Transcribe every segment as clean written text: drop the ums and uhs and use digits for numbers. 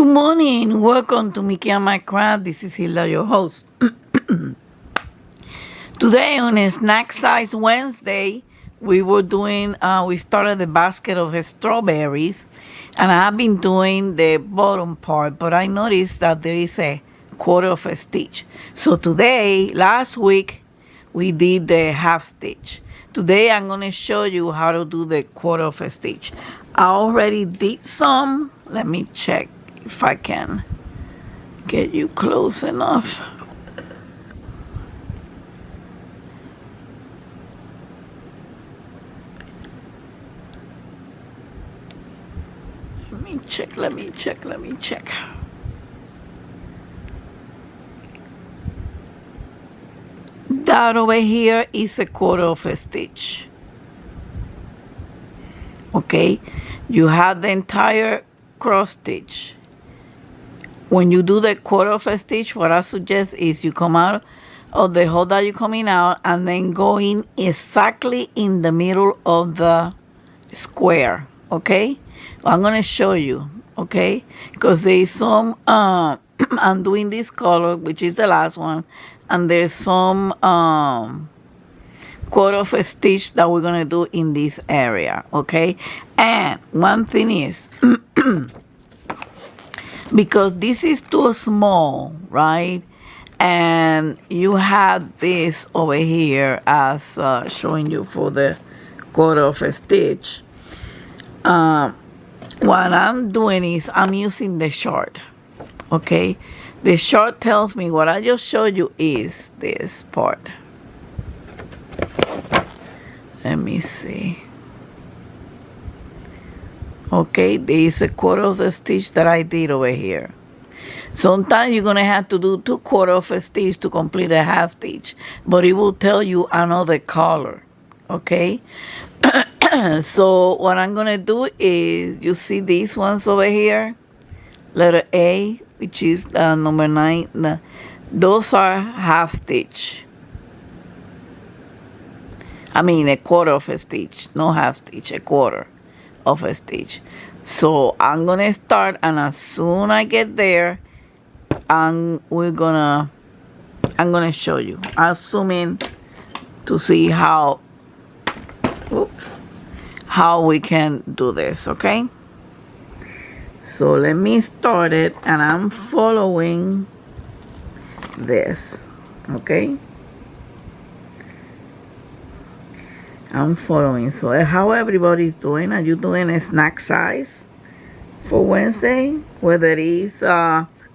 Good morning. Welcome to Mickey and My Craft. This is Hilda, your host. Today on a Snack Size Wednesday, we started the basket of strawberries, and I've been doing the bottom part, but I noticed that there is a quarter of a stitch. So last week, we did the half stitch. Today, I'm going to show you how to do the quarter of a stitch. I already did some. Let me check if I can get you close enough. Let me check. That over here is a quarter of a stitch. Okay, you have the entire cross stitch. When you do the quarter of a stitch, what I suggest is you come out of the hole that you're coming out and then go in exactly in the middle of the square. Okay, I'm gonna show you. Okay, because there's some I'm doing this color, which is the last one, and there's some quarter of a stitch that we're gonna do in this area. Okay, and one thing is because this is too small, right? And you have this over here as showing you for the quarter of a stitch. What I'm doing is I'm using the chart. Okay, the chart tells me what I just showed you is this part. Let me see. Okay, there is a quarter of a stitch that I did over here. Sometimes you're going to have to do 2/4 of a stitch to complete a half stitch, but it will tell you another color. Okay, so what I'm going to do is, you see these ones over here, letter A, which is number 9, those are half stitch. I mean a quarter of a stitch, no half stitch, a quarter of a stitch. So I'm gonna start, and as soon as I get there, I'm gonna show you. I'll zoom in to see how we can do this. Okay, so let me start it, and I'm following this. Okay, I'm following. So how everybody's doing? Are you doing a snack size for Wednesday, whether it is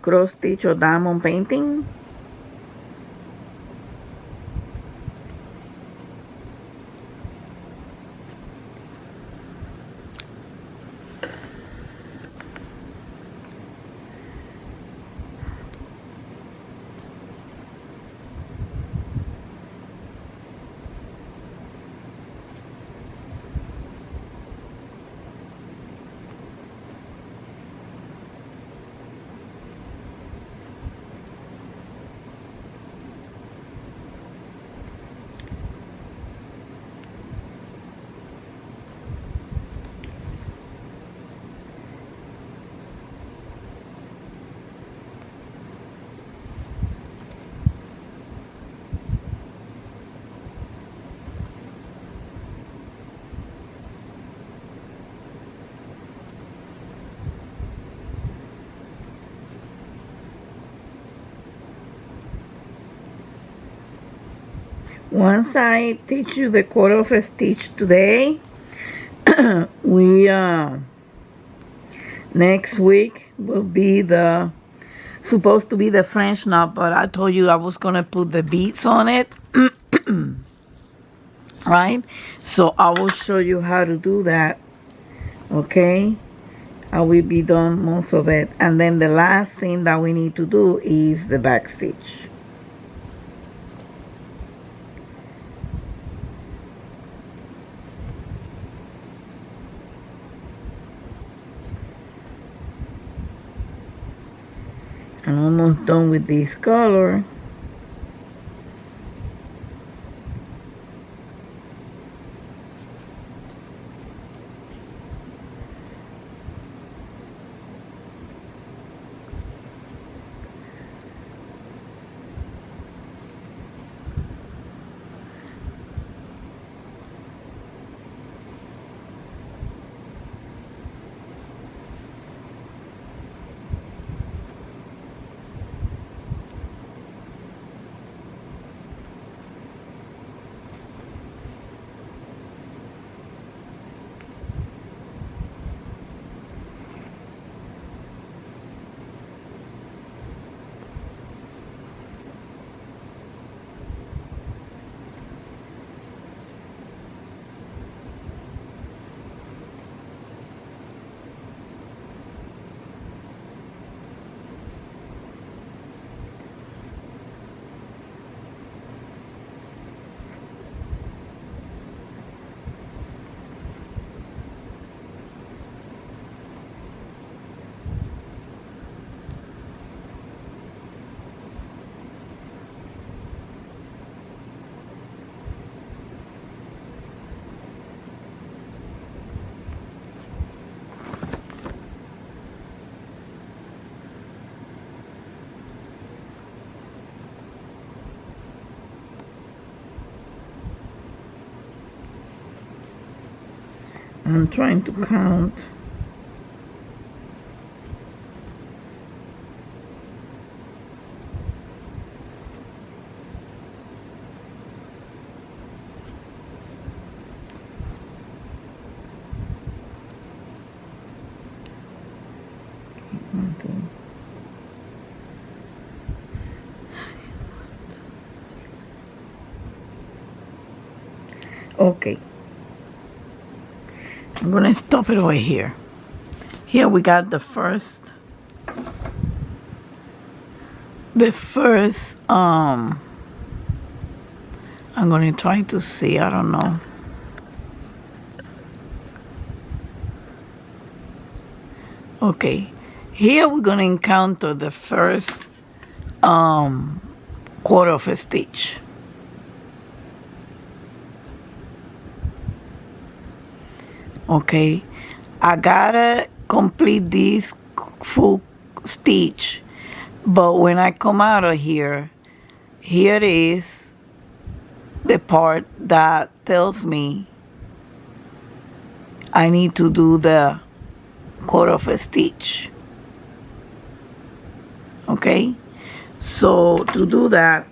cross stitch or diamond painting? Once I teach you the quarter of a stitch today, we next week will be supposed to be the French knot, but I told you I was gonna put the beads on it. Right, so I will show you how to do that. Okay, I will be done most of it, and then the last thing that we need to do is the back stitch. I'm almost done with this color. I'm trying to count. Okay, I'm gonna stop it over here. Here we got the first I'm gonna try to see, I don't know. Okay, here we're gonna encounter the first quarter of a stitch. Okay, I gotta complete this full stitch, but when I come out of here, here is the part that tells me I need to do the quarter of a stitch. Okay, so to do that,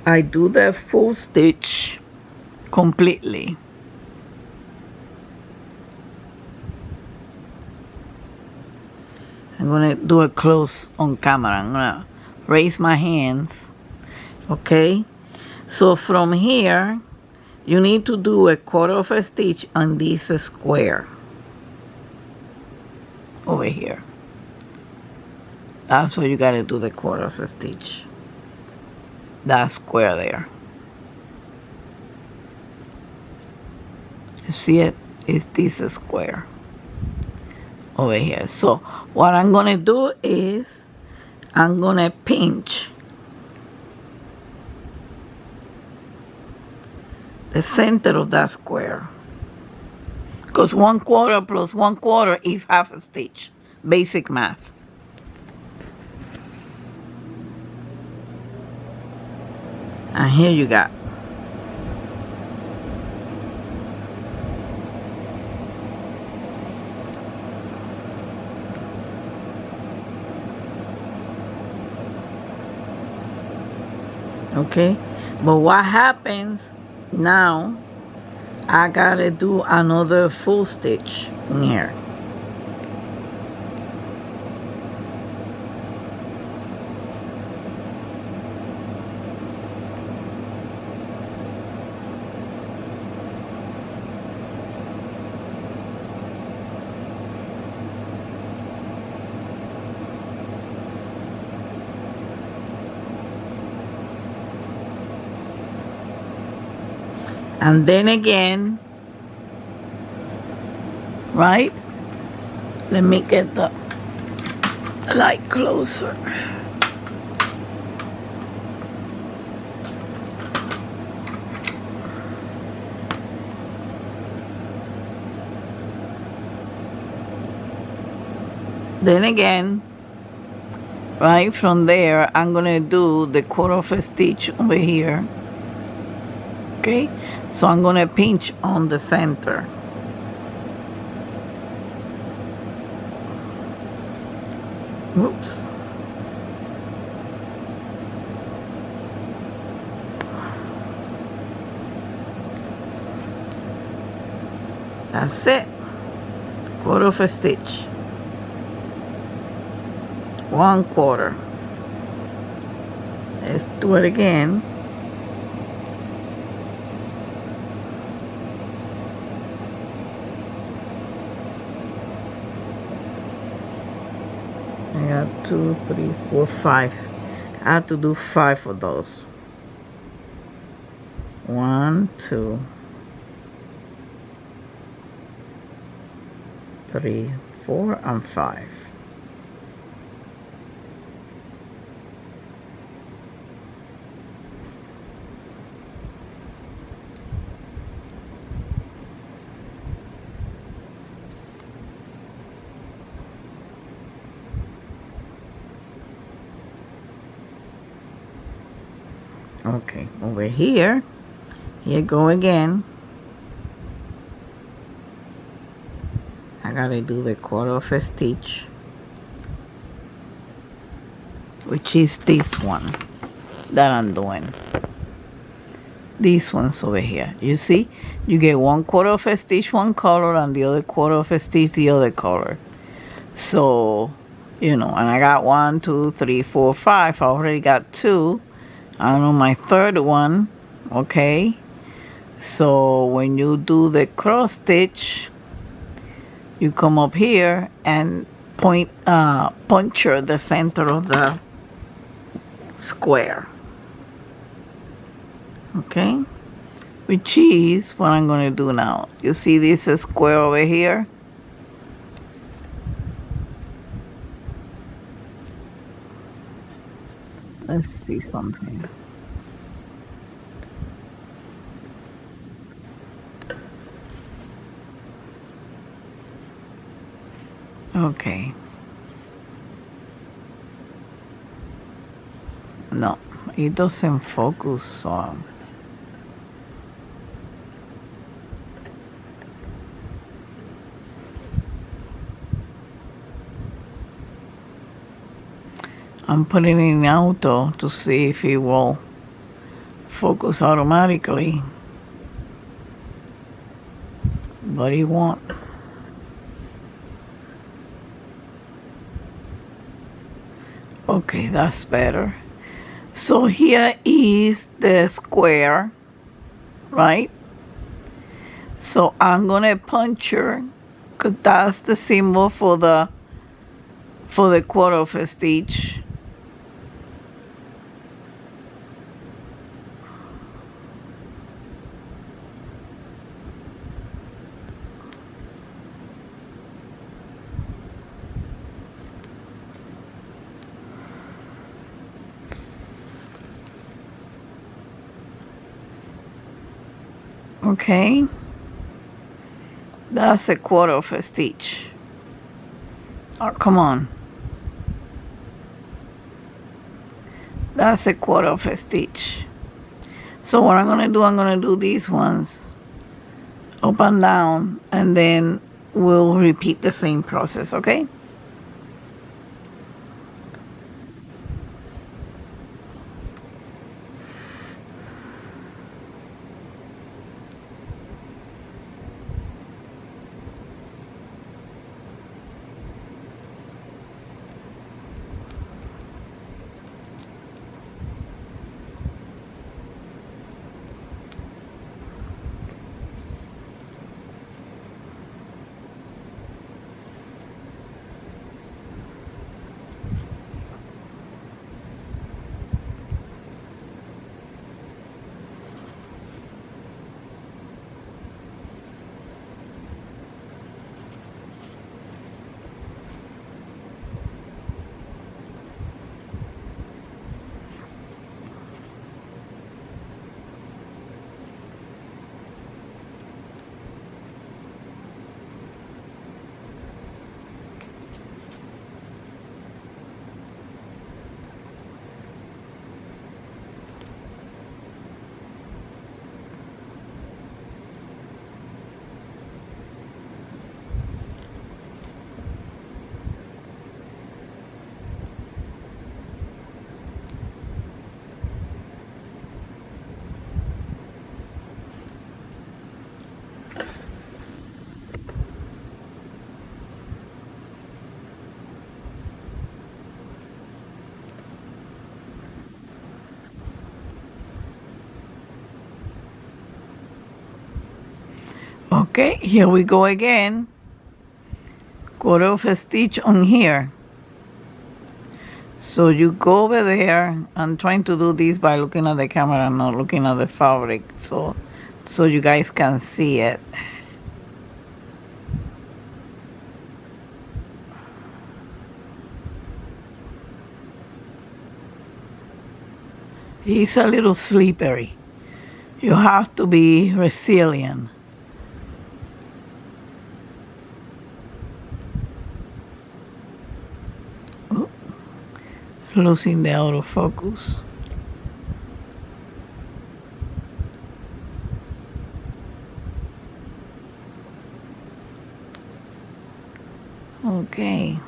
I do the full stitch completely. I'm gonna do it close on camera. I'm gonna raise my hands. Okay, so from here you need to do a quarter of a stitch on this square over here. That's where you gotta do the quarter of a stitch. That square there. You see it? It's this square over here. So what I'm gonna do is I'm gonna pinch the center of that square, because 1/4 plus 1/4 is half a stitch. Basic math. And here you got. Okay, but what happens now, I gotta do another full stitch in here. And then again, right? Let me get the light closer. Then again, right from there, I'm gonna do the quarter of a stitch over here. Okay, so I'm gonna pinch on the center. Whoops. That's it. Quarter of a stitch. 1/4. Let's do it again. I got 2, 3, 4, 5. I have to do 5 of those. 1, 2, 3, 4, and 5. Okay, over here go again. I gotta do the quarter of a stitch, which is this one that I'm doing. These ones over here. You see, you get 1/4 of a stitch one color and the other quarter of a stitch the other color. So, you know, and I got 1, 2, 3, 4, 5. I already got 2. I'm on my third one. Okay. So when you do the cross stitch, you come up here and puncture the center of the square. Okay, which is what I'm going to do now. You see this square over here? Let's see something. Okay. No, it doesn't focus on. I'm putting it in auto to see if it will focus automatically, but it won't. Okay, that's better. So here is the square, right? So I'm gonna puncture, because that's the symbol for the quarter of a stitch. Okay, that's a quarter of a stitch. Oh, come on. That's a quarter of a stitch. So what I'm gonna do these ones up and down, and then we'll repeat the same process, okay? Okay, here we go again. Quarter of a stitch on here. So you go over there. I'm trying to do this by looking at the camera, not looking at the fabric, so you guys can see it. It's a little slippery. You have to be resilient. Losing the autofocus. Okay.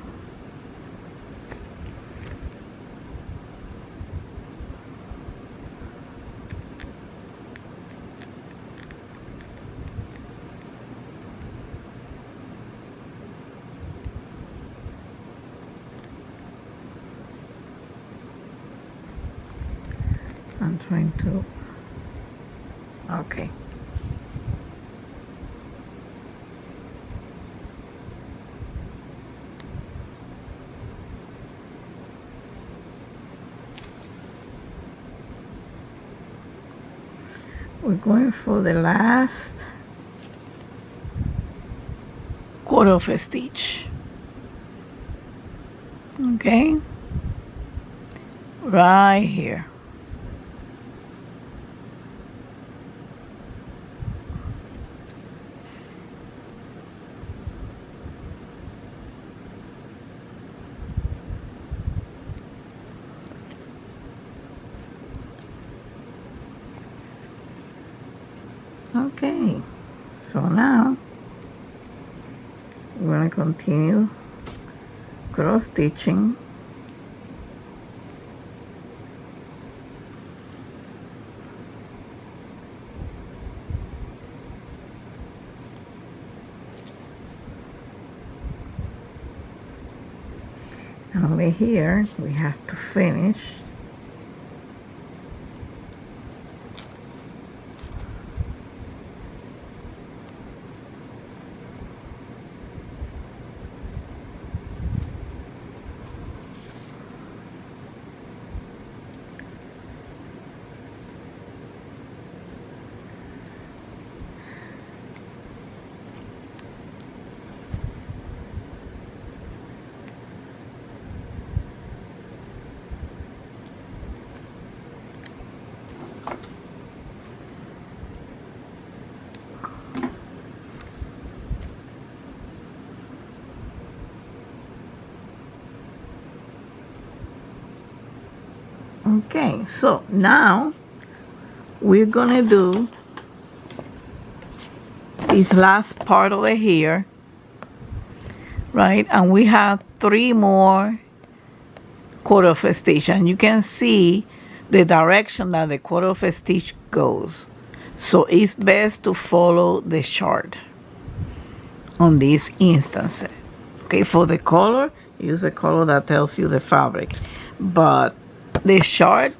I'm trying to, okay. We're going for the last quarter of a stitch. Okay, right here. Okay, so now we're going to continue cross stitching. And over here we have to finish Okay, so now we're gonna do this last part over here, right? And we have 3 more quarter of a stitch, and you can see the direction that the quarter of a stitch goes. So it's best to follow the chart on this instance. Okay, for the color, use the color that tells you the fabric. But the chart,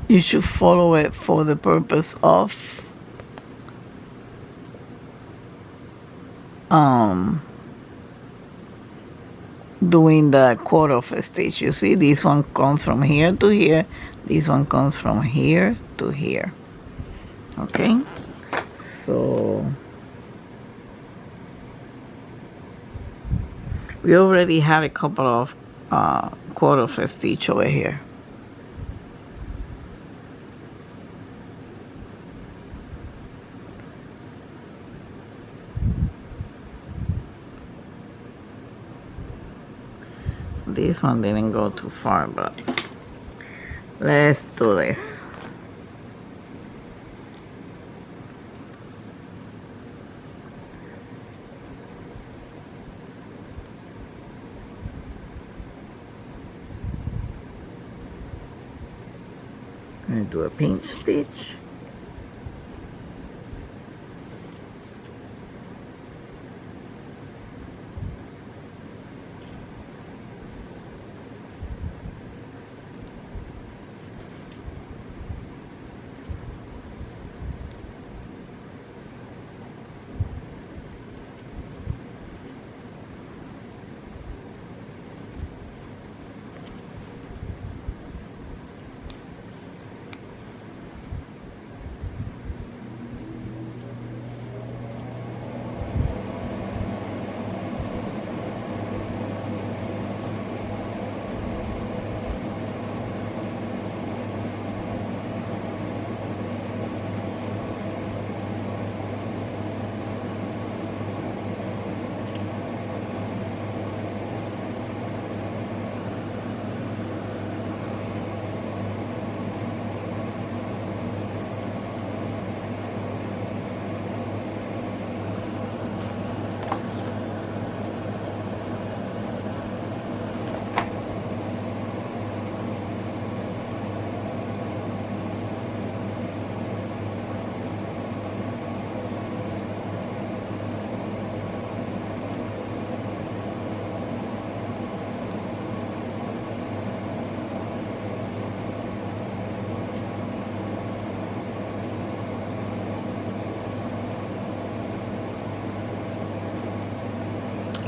you should follow it for the purpose of doing the quarter of a stitch. You see, this one comes from here to here, this one comes from here to here. Okay, so we already had a couple of quarter of a stitch over here. This one didn't go too far, but let's do this. I'm going to do a pinch stitch.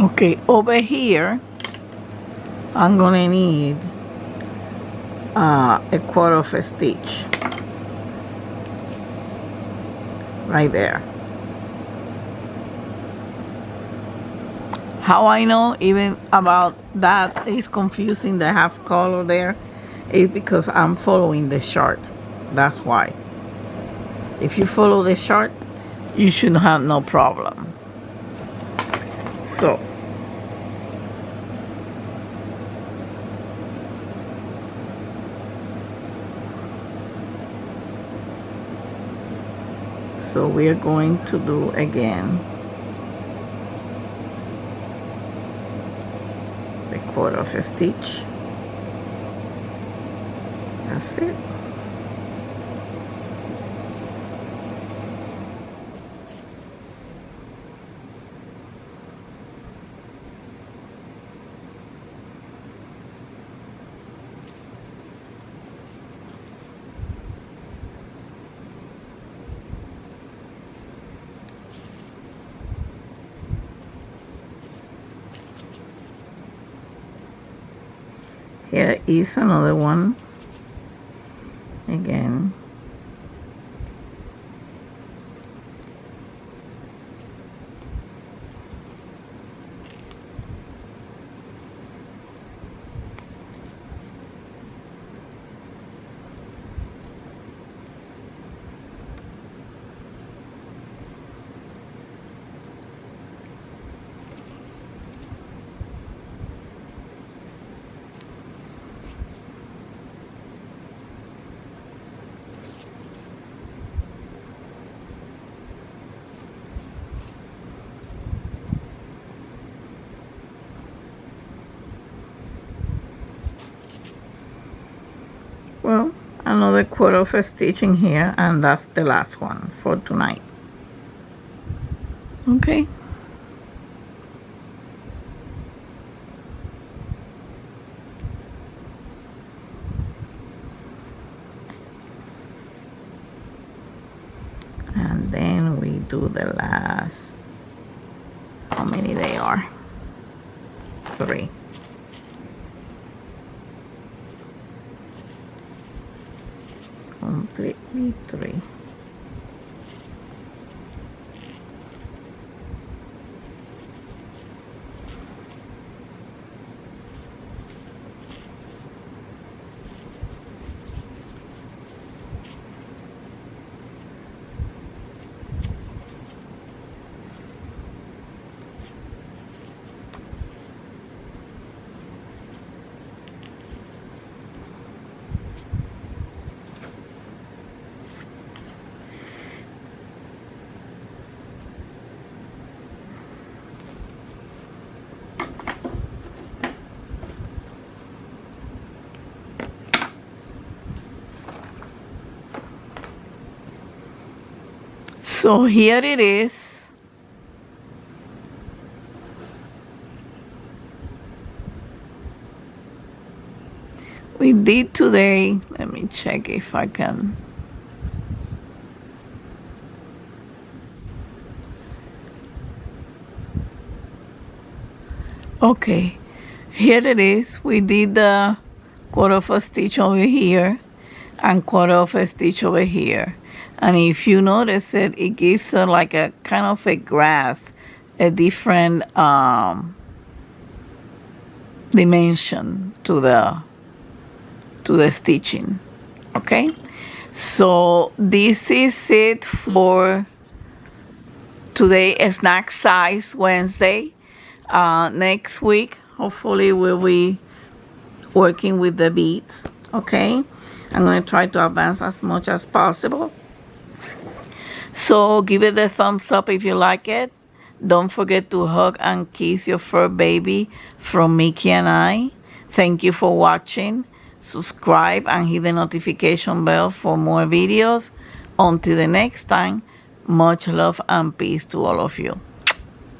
Okay, over here, I'm gonna need a quarter of a stitch right there. How I know even about that is confusing, the half color there, is because I'm following the chart. That's why. If you follow the chart, you should have no problem. So we are going to do again the quarter of a stitch. That's it. Here is another one again. Well, another quarter of a stitch in here, and that's the last one for tonight. Okay. And then we do the last, how many they are? 3. Completely 3. So here it is. We did today, let me check if I can. Okay, here it is. We did the quarter of a stitch over here and quarter of a stitch over here. And if you notice it, it gives like a kind of a grass, a different dimension to the stitching. Okay, so this is it for today, a snack size Wednesday. Next week, hopefully we'll be working with the beads. Okay, I'm going to try to advance as much as possible. So give it a thumbs up if you like it. Don't forget to hug and kiss your fur baby from Mickey and I. Thank you for watching. Subscribe and hit the notification bell for more videos. Until the next time, much love and peace to all of you.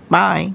Bye.